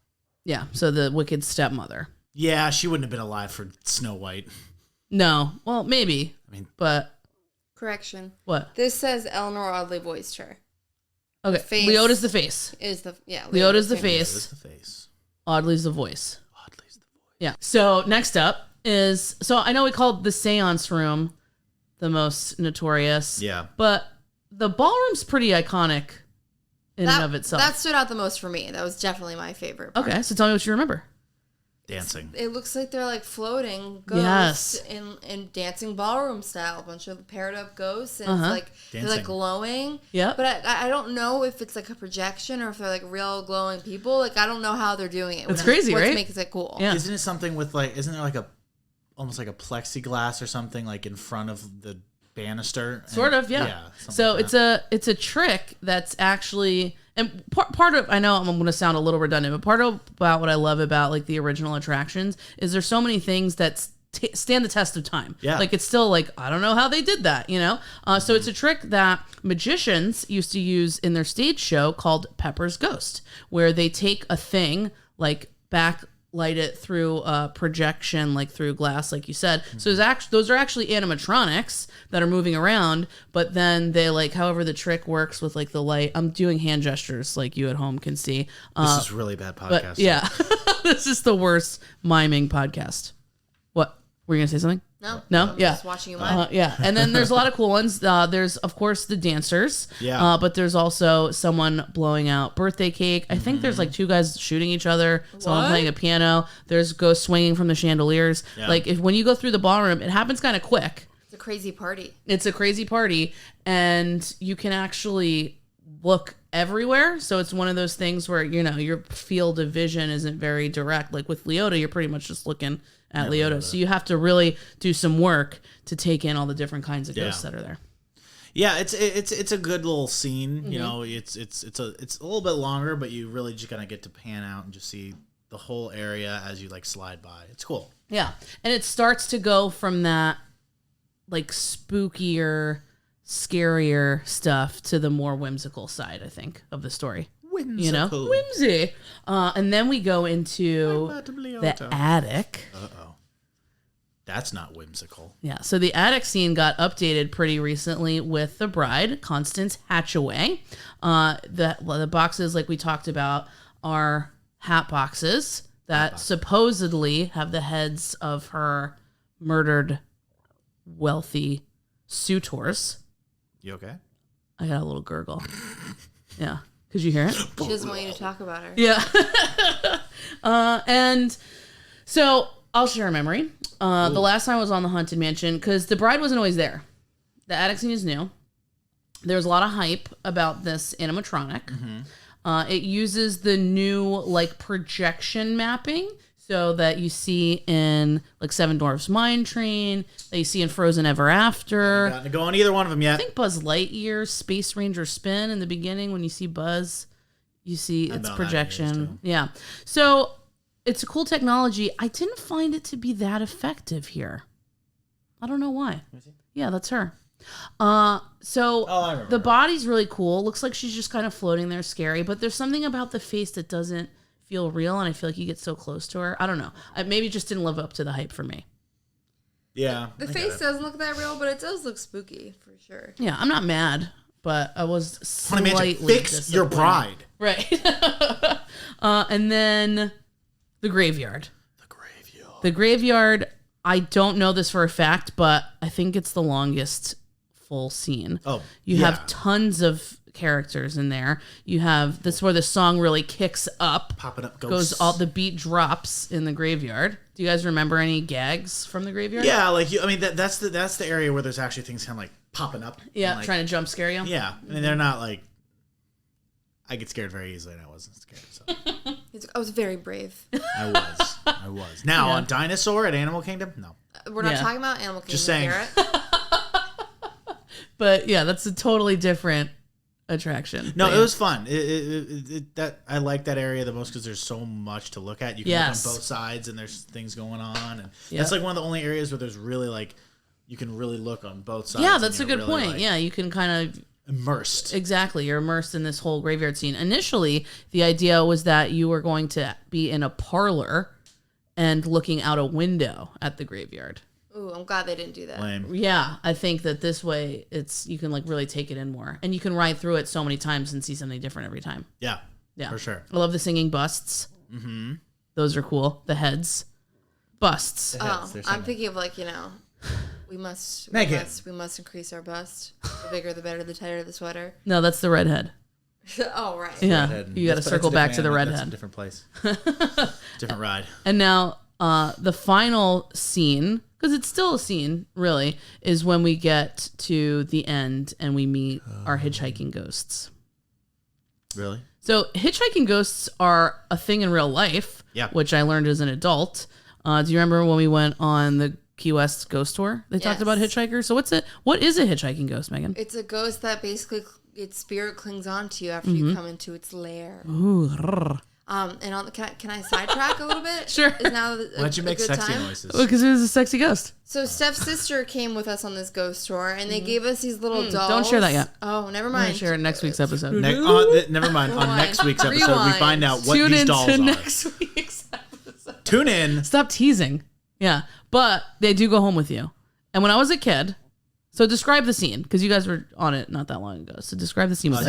Yeah, so the wicked stepmother. Yeah, she wouldn't have been alive for Snow White. No. Well, maybe. I mean, But Correction. what? This says Eleanor Audley voiced her. Okay. face. Leota's the face. Leota's the same. face. There's the face. Audley's the voice. Oddly's the voice. Yeah. So next up is, so I know we called the seance room the most notorious. Yeah. But the ballroom's pretty iconic in and of itself. That stood out the most for me. That was definitely my favorite part. Okay, so tell me what you remember. Dancing. It looks like they're like floating ghosts Yes. in dancing ballroom style. A bunch of paired up ghosts, and it's like they're Dancing. like glowing. Yep. But I don't know if it's like a projection or if they're like real glowing people. Like I don't know how they're doing it. It's crazy, what right? makes it cool. Yeah. Isn't it something with like? Isn't there like almost like a plexiglass or something like in front of the banister? Sort of, yeah. something So like it's a trick that's actually, and part of, I know I'm going to sound a little redundant, but part about what I love about like the original attractions is there's so many things that stand the test of time. Yeah. Like it's still like, I don't know how they did that, you know? So it's a trick that magicians used to use in their stage show called Pepper's Ghost, where they take a thing like backlight it through a projection, like through glass, like you said. So those are actually animatronics that are moving around, but then they like, however the trick works with like the light. I'm doing hand gestures like you at home can see. This is really bad But podcast. yeah, this is the worst miming podcast. What? Were you gonna say something? No? I'm Yeah. Just watching you live. Yeah, and then there's a lot of cool ones. There's of course the dancers. Yeah. But there's also someone blowing out birthday cake. I think there's like 2 guys shooting each other. Someone What? playing a piano. There's ghosts swinging from the chandeliers. Yeah. Like when you go through the ballroom, it happens kind of quick. It's a crazy party. It's a crazy party, and you can actually look everywhere. So it's one of those things where your field of vision isn't very direct. Like with Leota, you're pretty much just looking at Leota. So you have to really do some work to take in all the different kinds of ghosts that are there. Yeah, it's a good little scene. Mm-hmm. You know, it's a little bit longer, but you really just kind of get to pan out and just see the whole area as you like slide by. It's cool. Yeah. And it starts to go from that like spookier, scarier stuff to the more whimsical side, I think, of the story. Whimsical. Whimsy. And then we go into the attic. Uh-oh. That's not whimsical. Yeah, so the attic scene got updated pretty recently with the bride, Constance Hatchaway. The boxes, like we talked about, are hatboxes that supposedly have the heads of her murdered wealthy suitors. You okay? I got a little gurgle. Yeah. Could you hear it? She doesn't want you to talk about her. Yeah. And so I'll share a memory. The last time I was on the Haunted Mansion, because the bride wasn't always there. The attic scene is new. There was a lot of hype about this animatronic. It uses the new like projection mapping. So that you see in like Seven Dwarfs Mine Train, that you see in Frozen Ever After. Not to go on either one of them yet. I think Buzz Lightyear Space Ranger Spin in the beginning when you see Buzz, you see its projection. Yeah. So it's a cool technology. I didn't find it to be that effective here. I don't know why. Yeah, that's her. So the body's really cool. Looks like she's just kind of floating there, scary. But there's something about the face that doesn't feel real, and I feel like you get so close to her. I don't know. I maybe just didn't live up to the hype for me. Yeah. The face doesn't look that real, but it does look spooky for sure. Yeah, I'm not mad, but I was slightly fix your bride. Right. And then the graveyard. The graveyard, I don't know this for a fact, but I think it's the longest full scene. Oh, you have tons of characters in there. You have this where the song really kicks up, popping up ghosts. The beat drops in the graveyard. Do you guys remember any gags from the graveyard? Yeah, like that's the area where there's actually things kind of like popping up. Yeah, like, trying to jump scare you. Yeah, I mean they're not like. I get scared very easily, and I wasn't scared. So. I was very brave. I was. Now on Dinosaur at Animal Kingdom, no. We're not talking about Animal Kingdom. Just saying. Garrett. But yeah, that's a totally different attraction. No, it was fun. I like that area the most because there's so much to look at. You can look on both sides, and there's things going on, and that's like one of the only areas where there's really like you can really look on both sides. Yeah, that's a good really, point. like, yeah, you can kind of immersed. Exactly, you're immersed in this whole graveyard scene. Initially, the idea was that you were going to be in a parlor and looking out a window at the graveyard. Ooh, I'm glad they didn't do that. Lame. Yeah, I think that this way you can like really take it in more, and you can ride through it so many times and see something different every time. Yeah, yeah, for sure. I love the singing busts. Mm-hmm. Those are cool. The heads, busts. I'm thinking of like we must increase our bust. The bigger, the better. The tighter, the sweater. No, that's the redhead. Oh right. Yeah, redhead. You got to circle back to the redhead. That's a different place. Different ride. And now the final scene, because it's still a scene, really, is when we get to the end and we meet our hitchhiking ghosts. Really? So hitchhiking ghosts are a thing in real life, which I learned as an adult. Do you remember when we went on the Key West ghost tour? They talked about hitchhikers. So what is a hitchhiking ghost, Megan? It's a ghost that basically its spirit clings on to you after you come into its lair. Ooh. And can I sidetrack a little bit? Sure. Is now Why'd you make good sexy time? noises? Because it was a sexy ghost. So Steph's sister came with us on this ghost tour, and they gave us these little dolls. Don't share that yet. Oh, never I'm mind. going to share it next week's episode. Never mind. On next week's episode, we find out what these dolls are. Next week's episode. Tune in. Stop teasing. Yeah. But they do go home with you. And when I was a kid, so describe the scene, because you guys were on it not that long ago. So describe the scene with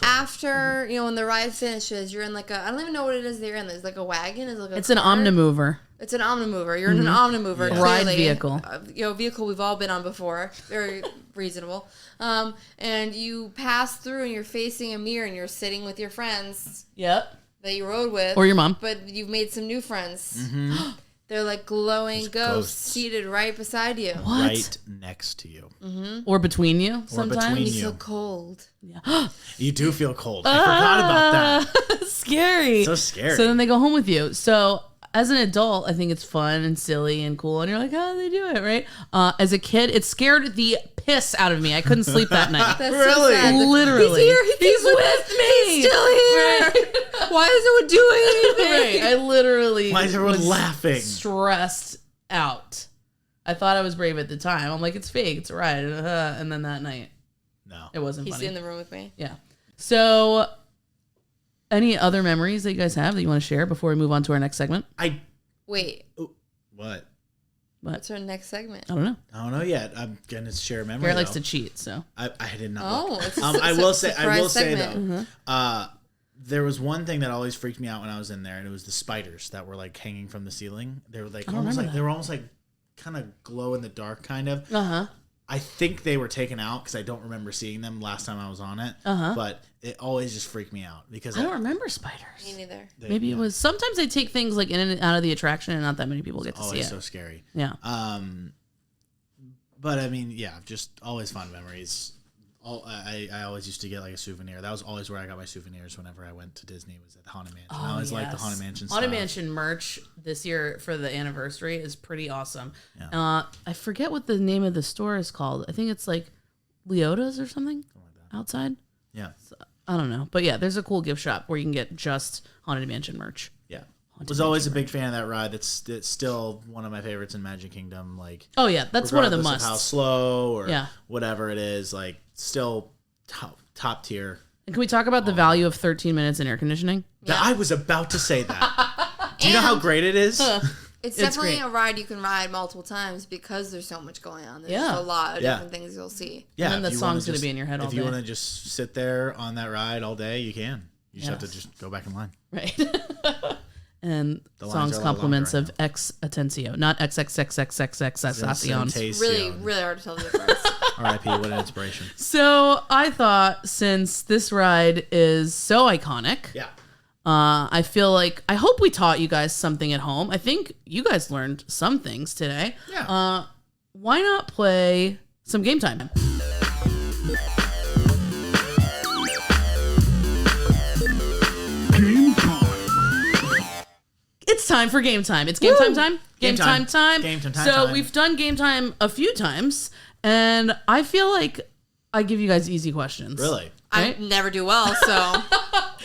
after, when the ride finishes, you're in like I don't even know what it is they're in. There's like a wagon. It's an Omnimover. It's an Omnimover. You're in an Omnimover. Yeah. Ride vehicle. Vehicle we've all been on before. Very reasonable. And you pass through and you're facing a mirror and you're sitting with your friends. Yep. That you rode with. Or your mom. But you've made some new friends. Mm-hmm. They're like glowing ghosts seated right beside you. What? Right next to you. Mm-hmm. Or between you sometimes. You feel cold. Yeah. You do feel cold. I forgot about that. Scary. So scary. So then they go home with you. So as an adult, I think it's fun and silly and cool. And you're like, oh, they do it, right? As a kid, it scared the piss out of me. I couldn't sleep that night. That's really? So sad. Literally. He's here. He's with me. He's still here. Right. Why isn't it doing anything? Right. I literally Why is everyone was laughing? Stressed out. I thought I was brave at the time. I'm like, it's fake. It's a ride. And then that night, no, it wasn't He's funny. in the room with me. Yeah. So any other memories that you guys have that you want to share before we move on to our next segment? Wait. What? What's our next segment? I don't know. I don't know yet. I'm gonna share a memory. Garrett likes to cheat, so I did not. Oh, look. it's I will say segment. though. There was one thing that always freaked me out when I was in there, and it was the spiders that were like hanging from the ceiling. They were like almost like kind of glow in the dark, kind of. I think they were taken out because I don't remember seeing them last time I was on it. But it always just freaked me out because I don't remember spiders. Me neither. Maybe it was. Sometimes they take things like in and out of the attraction, and not that many people get to see it. Always so scary. Yeah. But I mean, yeah, just always fun memories. I always used to get like a souvenir. That was always where I got my souvenirs whenever I went to Disney, was at the Haunted Mansion. I always liked the Haunted Mansion stuff. Haunted Mansion merch this year for the anniversary is pretty awesome. Yeah. I forget what the name of the store is called. I think it's like Leota's or something like that. outside. Yeah. I don't know. But yeah, there's a cool gift shop where you can get just Haunted Mansion merch. Yeah. Was always a big fan of that ride. It's still one of my favorites in Magic Kingdom. Like, oh yeah, that's one of the regardless musts. how slow or whatever it is, like still top tier. And can we talk about the value of 13 minutes in air conditioning? Yeah. I was about to say that. Do you know how great it is? It's definitely great. a ride you can ride multiple times because there's so much going on. There's Yeah. just a lot of different things you'll see. Yeah, And then the if you song's wanna gonna be in your head all If you day. want to just sit there on that ride all day, you can. You just have to just go back in line. Right. And The lines songs are a lot compliments longer of xxxtentacion, not xxxtentacion. Really, really hard to tell the difference. R.I.P. What an inspiration. So I thought, since this ride is so iconic, Yeah. I feel like, I hope we taught you guys something at home. I think you guys learned some things today. Yeah. Why not play some game time? It's time for game time. It's game time time. Game time. time. Game time So time. we've done game time a few times, and I feel like I give you guys easy questions. Really? I Right? never do well, so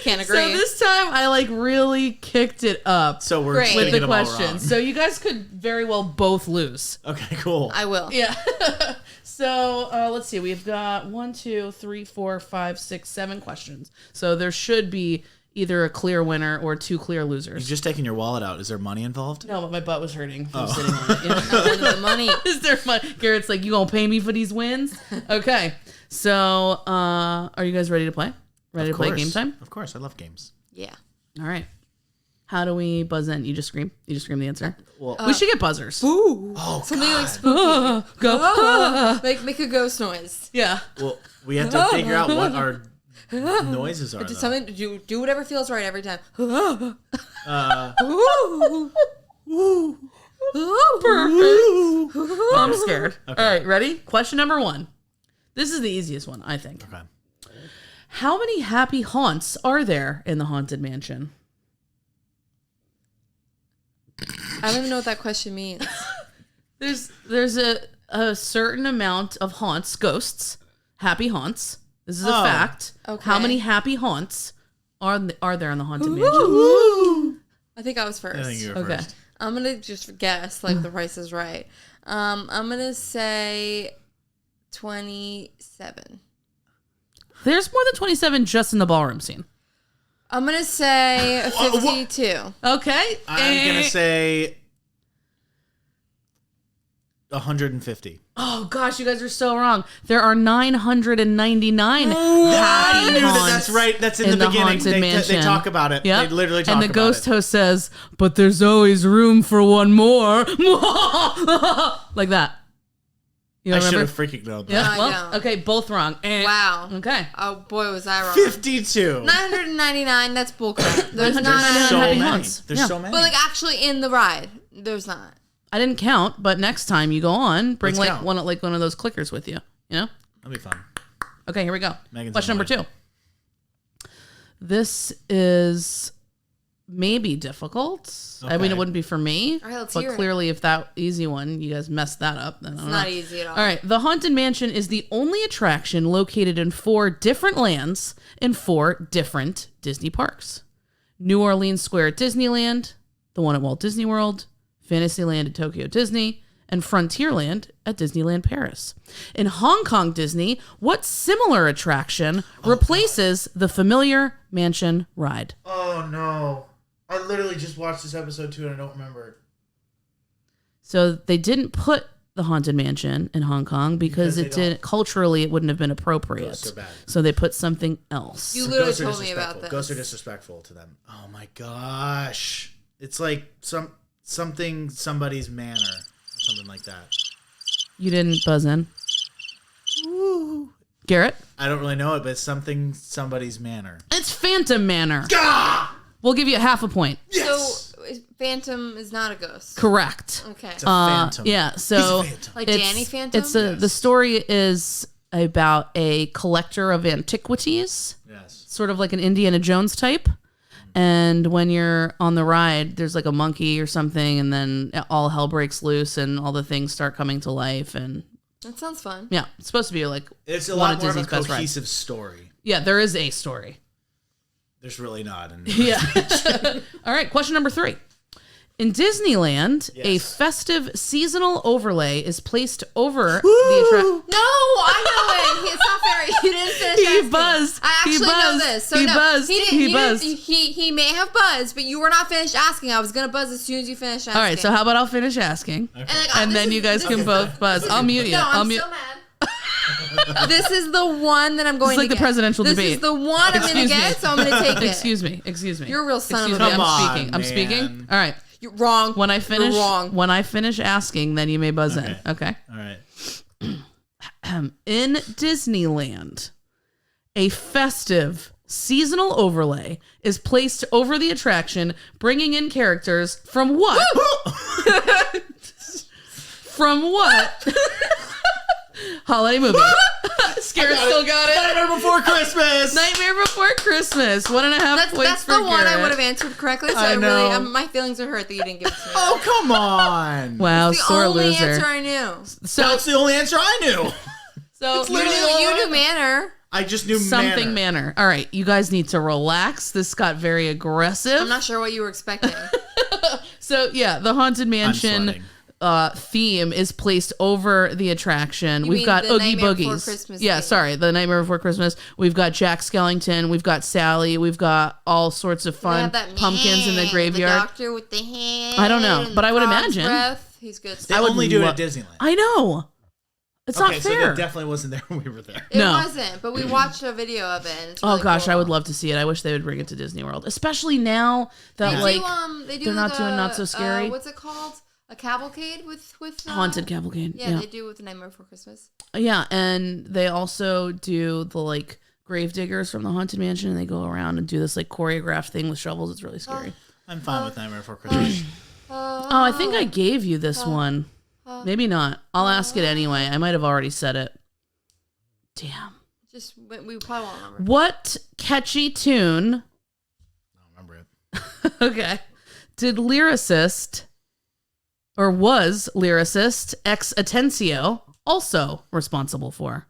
can't agree. So this time I like really kicked it up So we're Great. with getting the them all questions. wrong. So you guys could very well both lose. Okay, cool. I will. Yeah. So let's see. We've got 1, 2, 3, 4, 5, 6, 7 questions. So there should be either a clear winner or 2 clear losers. You've just taken your wallet out. Is there money involved? No, but my butt was hurting from sitting on it. Yeah. Not one of the money. Is there money? Garrett's like, you gonna pay me for these wins? Okay. So are you guys ready to play? Ready to play game time? Of course. I love games. Yeah. All right. How do we buzz in? You just scream? You just scream the answer? Well, We should get buzzers. Ooh. oh, Something God. like spooky. Go. Make a ghost noise. Yeah. Well, we have to figure out what our noises are. Do though. something. Do whatever feels right every time. Perfect. I'm scared. All right, ready? Question number 1. This is the easiest one, I think. Okay. How many happy haunts are there in the Haunted Mansion? I don't even know what that question means. There's a certain amount of haunts, ghosts, happy haunts. This is a Oh. fact. Okay. How many happy haunts are there in the Haunted Mansion? I think I was first. I think you're Okay. first. I'm gonna just guess like the price is right. I'm gonna say 27. There's more than 27 just in the ballroom scene. I'm gonna say 52. Okay. I'm going to say 150. Oh gosh, you guys are so wrong. There are 999 happy I knew that. haunts. That's right. That's in the the beginning. Haunted They Mansion. talk about it. Yep. They literally talk and the about ghost it. host says, "But there's always room for one more." Like that. You I don't should remember? have freaking known that. Yeah. No, I Well, don't. okay, both wrong. Wow. Okay. Oh boy, was I wrong. 52. 999. That's bullcrap. There's 999 not. So happy many. haunts. There's Yeah. so many. But like actually in the ride, there's not. I didn't count, but next time you go on, bring Let's like count. one of those clickers with you. You know? That'd be fun. Okay, here we go. Megan's Question number annoyed. 2. This is maybe difficult. I mean, Okay. it wouldn't be for me. All right, let's but hear it. clearly, if that easy one, you guys messed that up, then I It's don't not know. easy at all. All right, the Haunted Mansion is the only attraction located in 4 different lands in 4 different Disney parks. New Orleans Square at Disneyland, the one at Walt Disney World, Fantasyland at Tokyo Disney, and Frontierland at Disneyland Paris. In Hong Kong Disney, what similar attraction replaces the familiar mansion ride? Oh, no. I literally just watched this episode too and I don't remember. So they didn't put the Haunted Mansion in Hong Kong because they it didn't culturally it wouldn't have been appropriate. Ghosts are bad. So they put something else. You literally Ghosts are told me about disrespectful. this. Ghosts are disrespectful to them. Oh my gosh. It's like something somebody's manor or something like that. You didn't buzz in. Garrett? I don't really know it, but it's somebody's manor. It's Phantom Manor. We'll give you half a point. Yes! So Phantom is not a ghost. Correct. Okay. It's a phantom. Yeah, so He's a phantom. Like it's- Danny Phantom? It's the story is about a collector of antiquities, Yes. sort of like an Indiana Jones type. And when you're on the ride, there's like a monkey or something, and then all hell breaks loose, and all the things start coming to life. And That sounds fun. yeah, it's supposed to be like It's a one lot of more of a Disney's best rides. cohesive story. Yeah, there is a story. There's really not. And Yeah. All right, question number 3. In Disneyland, a Yes. festive seasonal overlay is placed over the attraction. No, I know it. It's not fair. You didn't finish He asking. buzzed. I actually He know buzzed. this. So He no, buzzed. He, didn't, He he, buzzed. Didn't, he may have buzzed, but you were not finished asking. I was gonna buzz as soon as you finished asking. All right, so how about I'll finish asking, like, and this then is- you guys this can is- both buzz. I'll mute you. No, I'll I'm mute. so mad. This is the one that I'm going like to the get. presidential this debate. This is the one I'm going to Excuse me. get, so I'm going to take it. Excuse me. Excuse me. You're a real son of a Excuse me, bitch. I'm Come speaking. on, I'm speaking. man. All right. You're wrong. When I finish, You're wrong. when I finish asking, then you may buzz in. Okay. All right. In Disneyland, a festive seasonal overlay is placed over the attraction, bringing in characters from what? From what? Holiday movie. Scared still got it. Nightmare Before Christmas. Nightmare Before Christmas. 1.5 points That's for the one I Garrett. would have answered correctly, so I I really, know. my feelings are hurt that you didn't give it to me. Oh, come on. Wow, It's the sore only loser. answer I knew. So, That's the only answer I knew. so You knew Manor. I just knew something manner. All right, you guys need to relax. This got very aggressive. I'm not sure what you were expecting. So yeah, the Haunted I'm Mansion sweating. theme is placed over the attraction. We've mean got the Oogie Nightmare Before Boogies. Christmas Yeah, theme. sorry, the Nightmare Before Christmas. We've got Jack Skellington. We've got Sally. We've got all sorts of They fun have that pumpkins in the man, graveyard. The doctor with the hand. I don't know, and but the I would frog's imagine. breath. He's good. They I would only do it lo- at Disneyland. I know. It's Okay, not so fair. that definitely wasn't there when we were there. It No. wasn't, but we watched a video of it. And it's Oh really gosh, cool. I would love to see it. I wish they would bring it to Disney World, especially now that They like do, they do they're not like doing a, Not So Scary. what's it called? A cavalcade with Haunted Cavalcade. Yeah, they do with the Nightmare Before Christmas. Yeah, and they also do the like grave diggers from the Haunted Mansion, and they go around and do this like choreographed thing with shovels. It's really scary. I'm fine with Nightmare Before Christmas. Oh, I think I gave you this one. Maybe not. I'll ask it anyway. I might have already said it. Damn. Just we probably won't remember. What catchy tune? I don't remember it. Okay. Did lyricist or was lyricist xxxtentacion also responsible for?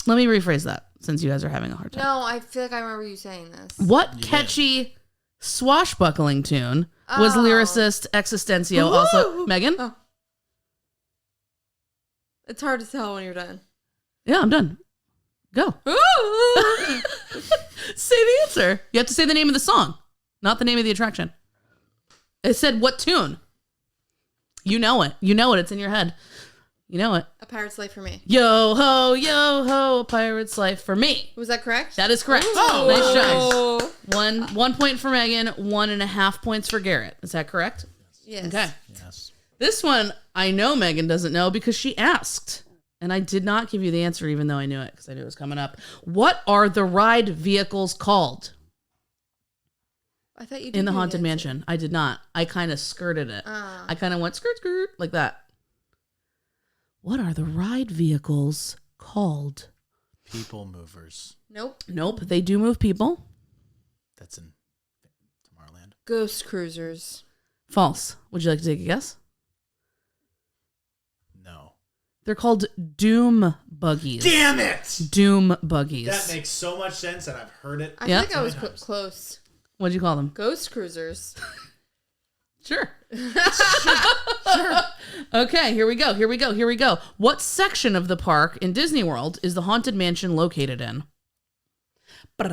Let me rephrase that since you guys are having a hard time. No, I feel like I remember you saying this. What You catchy swashbuckling tune was Oh. lyricist xxxtentacion also? Megan? Oh. It's hard to tell when you're done. Yeah, I'm done. Go. Say the answer. You have to say the name of the song, not the name of the attraction. It said what tune? You know it. You know it. It's in your head. You know it. A Pirate's Life for Me. Yo ho, a pirate's life for me. Was that correct? That is correct. Oh, nice nice. job. 1 point for Megan, 1.5 points for Garrett. Is that correct? Yes. Okay. Yes. This one I know Megan doesn't know because she asked. And I did not give you the answer even though I knew it because I knew it was coming up. What are the ride vehicles called I thought you did in the know Haunted answer. Mansion? I did not. I kind of skirted it. Ah. I kind of went skirt, skirt, like that. What are the ride vehicles called? People movers. Nope. Nope, they do move people. That's in Tomorrowland. Ghost Cruisers. False. Would you like to take a guess? No. They're called doom buggies. Damn it! Doom buggies. That makes so much sense, and I've heard it. I Yeah. feel like I was Sometimes. close. What'd you call them? Ghost Cruisers. Sure. Okay, here we go. What section of the park in Disney World is the Haunted Mansion located in? I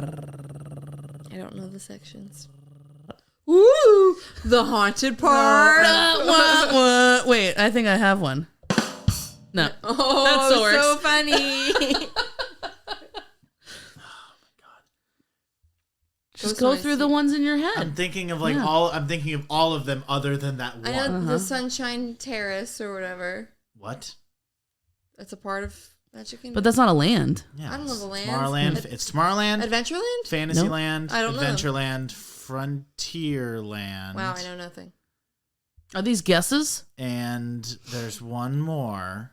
don't know the sections. Ooh, the haunted part. Wait, I think I have one. No. Oh, That still works. so funny. Just Those go ones through the see- ones in your I'm head. thinking of like Yeah. I'm thinking of all of them other than that one. I know the Sunshine Terrace or whatever. What? That's a part of Magic Kingdom. But that's not a land. Yeah. I don't know the lands. Tomorrowland. It's Tomorrowland, Adventureland? Fantasyland, I don't know them. Adventureland, Frontierland. Wow, I know nothing. Are these guesses? And there's one more.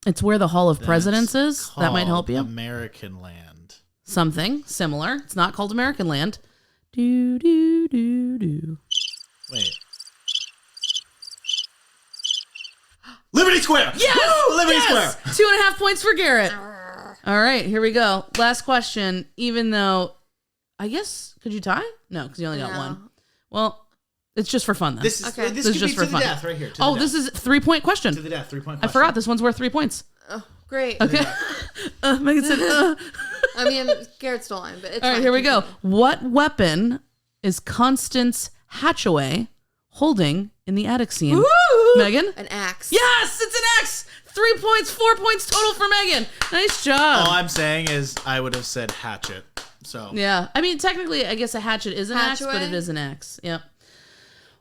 It's where the Hall of Presidents is. That might help you. American land. Something similar. It's not called American land. Do, do, do, do. Wait. Liberty Square! Yes! Woo! Liberty Square! 2.5 points for Garrett. All right, here we go. Last question. Even though, I guess, could you tie? No, because you only got one. Well, it's just for fun then. This Okay. this is could just be for to fun. the death right here. To the Oh, death. this is a 3-point question. To the death, 3-point I question. forgot this one's worth 3 points. Oh, great. Okay. Megan said, I mean, Garrett's stolen, but it's All right, fine. here we go. What weapon is Constance Hatchaway holding in the attic scene? Woo! Megan? An axe. Yes, it's an X. 3 points, 4 points total for Megan. Nice job. All I'm saying is I would have said hatchet. So Yeah. I mean, technically, I guess a hatchet is an X, but Hatchaway? it is an X. Yep.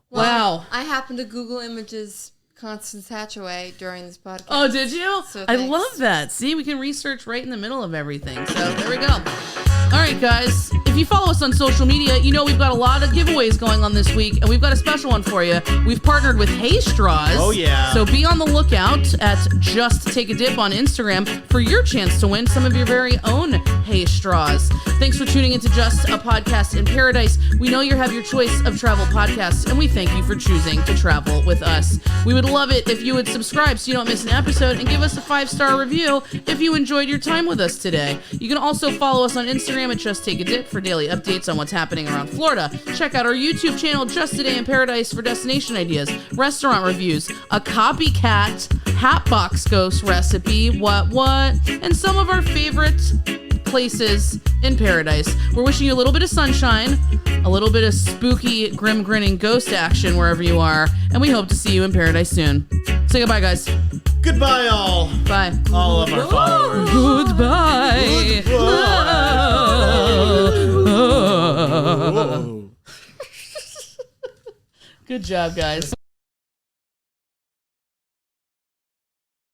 Well, Wow. I happened to Google images Constance Hatchaway during this podcast. Oh, did you? So I thanks. love that. See, we can research right in the middle of everything. So there we go. All right, guys. If you follow us on social media, you know we've got a lot of giveaways going on this week, and we've got a special one for you. We've partnered with Hay Straws. Oh, yeah. So be on the lookout at Just Take a Dip on Instagram for your chance to win some of your very own Hay Straws. Thanks for tuning into Just a Podcast in Paradise. We know you have your choice of travel podcasts, and we thank you for choosing to travel with us. We would love it if you would subscribe so you don't miss an episode, and give us a 5-star review if you enjoyed your time with us today. You can also follow us on Instagram at Just Take a Dip for daily updates on what's happening around Florida. Check out our YouTube channel, Just Today in Paradise, for destination ideas, restaurant reviews, a copycat Hatbox Ghost recipe, and some of our favorite places in paradise. We're wishing you a little bit of sunshine, a little bit of spooky, grim grinning ghost action wherever you are, and we hope to see you in paradise soon. Say goodbye, guys. goodbye, all Bye. of our followers. Goodbye. Whoa. Good job, guys.